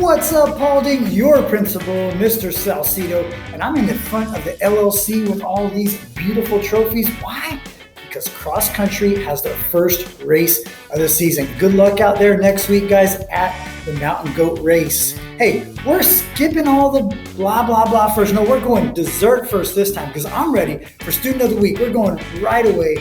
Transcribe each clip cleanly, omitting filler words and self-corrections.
What's up, Paulding? Your principal, Mr. Salcido, and I'm in the front of the LLC with all these beautiful trophies. Why? Because cross country has their first race of the season. Good luck out there next week, guys, at the Mountain Goat Race. Hey, we're skipping all the blah, blah, blah first. No, we're going dessert first this time because I'm ready for Student of the Week. We're going right away.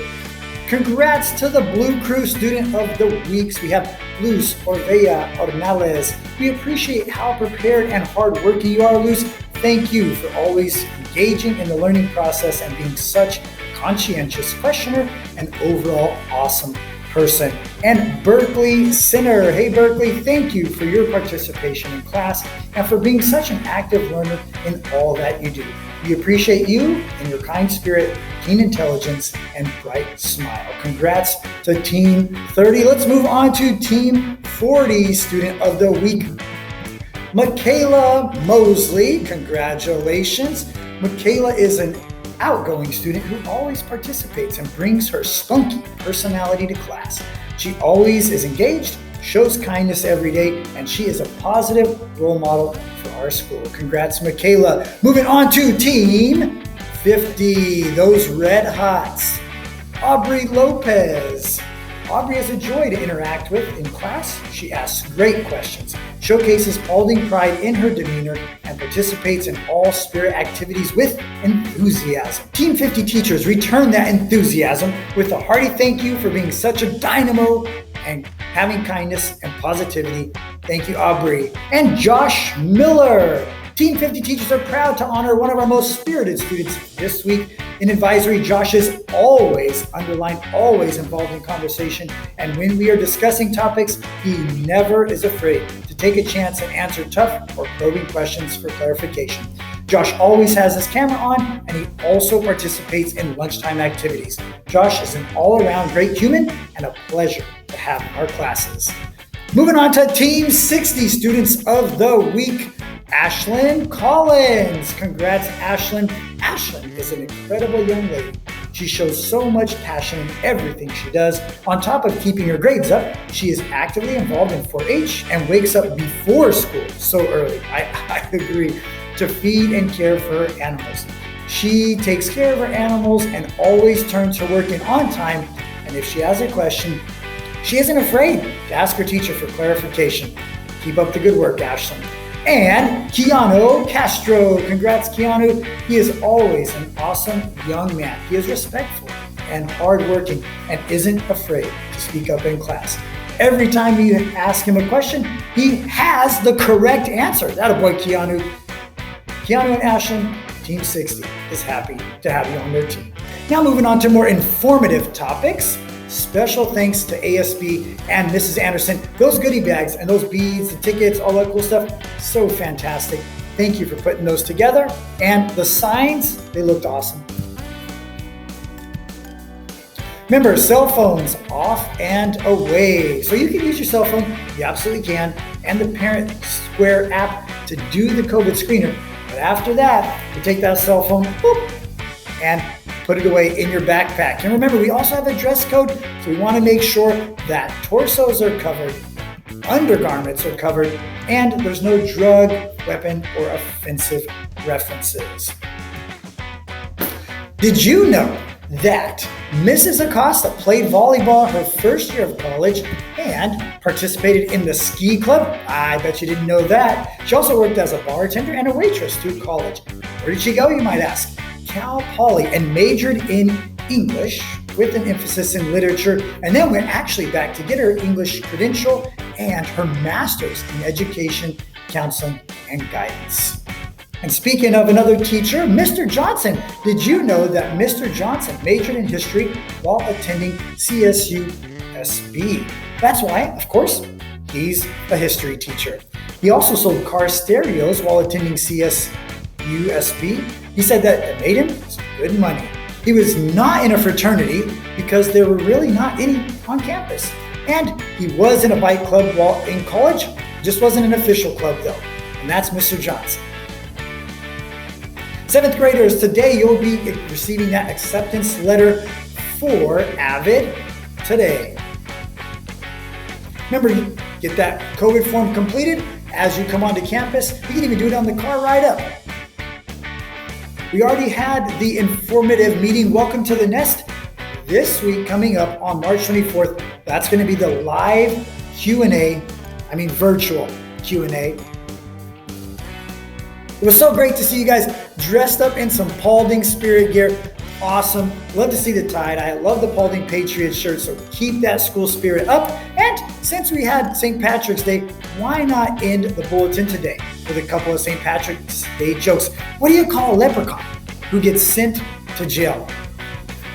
Congrats to the Blue Crew Student of the Weeks. We have Luz Orvella Ornales. We appreciate how prepared and hardworking you are, Luz. Thank you for always engaging in the learning process and being such a conscientious questioner and overall awesome person. And Berkeley Sinner. Hey, Berkeley, thank you for your participation in class and for being such an active learner in all that you do. We appreciate you and your kind spirit, keen intelligence, and bright smile. Congrats to Team 30. Let's move on to Team 40, Student of the Week. Michaela Mosley, congratulations. Michaela is an outgoing student who always participates and brings her spunky personality to class. She always is engaged, shows kindness every day, and she is a positive role model for our school. Congrats, Michaela. Moving on to Team 50, those red hots. Aubrey Lopez. Aubrey is a joy to interact with in class. She asks great questions, showcases Paulding pride in her demeanor, and participates in all spirit activities with enthusiasm. Team 50 teachers return that enthusiasm with a hearty thank you for being such a dynamo and having kindness and positivity. Thank you, Aubrey. And Josh Miller. Team 50 teachers are proud to honor one of our most spirited students this week. In advisory, Josh is always, underlined, always involved in conversation. And when we are discussing topics, he never is afraid to take a chance and answer tough or probing questions for clarification. Josh always has his camera on, and he also participates in lunchtime activities. Josh is an all-around great human and a pleasure to have in our classes. Moving on to Team 60 Students of the Week. Ashlyn Collins. Congrats, Ashlyn. Ashlyn is an incredible young lady. She shows so much passion in everything she does. On top of keeping her grades up, she is actively involved in 4-H and wakes up before school so early. I agree. To feed and care for her animals. She takes care of her animals and always turns her work in on time. And if she has a question, she isn't afraid to ask her teacher for clarification. Keep up the good work, Ashlyn. And Keanu Castro. Congrats, Keanu. He is always an awesome young man. He is respectful and hardworking and isn't afraid to speak up in class. Every time you ask him a question, he has the correct answer. That boy, Keanu. Keanu and Ashlyn, Team 60 is happy to have you on their team. Now moving on to more informative topics. Special thanks to ASB and Mrs. Anderson. Those goodie bags and those beads, the tickets, all that cool stuff, so fantastic. Thank you for putting those together. And the signs, they looked awesome. Remember, cell phones off and away. So you can use your cell phone, you absolutely can, and the Parent Square app to do the COVID screener. But after that, you take that cell phone, boop, and put it away in your backpack. And remember, we also have a dress code, so we want to make sure that torsos are covered, undergarments are covered, and there's no drug, weapon, or offensive references. Did you know that Mrs. Acosta played volleyball her first year of college and participated in the ski club? I bet you didn't know that. She also worked as a bartender and a waitress through college. Where did she go, you might ask? Cal Poly, and majored in English with an emphasis in literature, and then went actually back to get her English credential and her master's in education, counseling, and guidance. And speaking of another teacher, Mr. Johnson. Did you know that Mr. Johnson majored in history while attending CSU SB? That's why, of course, he's a history teacher. He also sold car stereos while attending CSU SB. He said that it made him some good money. He was not in a fraternity because there were really not any on campus. And he was in a bike club while in college, just wasn't an official club though. And that's Mr. Johnson. 7th graders, today you'll be receiving that acceptance letter for AVID today. Remember, get that COVID form completed as you come onto campus. You can even do it on the car ride up. We already had the informative meeting, Welcome to the Nest. This week coming up on March 24th, that's going to be the live virtual Q&A. It was so great to see you guys dressed up in some Paulding spirit gear. Awesome. Love to see the tie-dye. I love the Paulding Patriots shirt, so keep that school spirit up. And since we had St. Patrick's Day, why not end the bulletin today with a couple of St. Patrick's Day jokes? What do you call a leprechaun who gets sent to jail?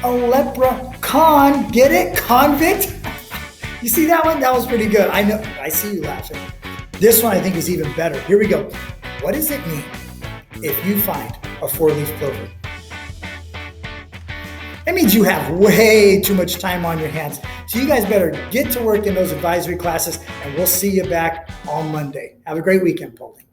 A leprechaun. Get it? Convict? You see that one? That was pretty good. I know. I see you laughing. This one I think is even better. Here we go. What does it mean if you find a four-leaf clover? That means you have way too much time on your hands. So you guys better get to work in those advisory classes, and we'll see you back on Monday. Have a great weekend, Paulding.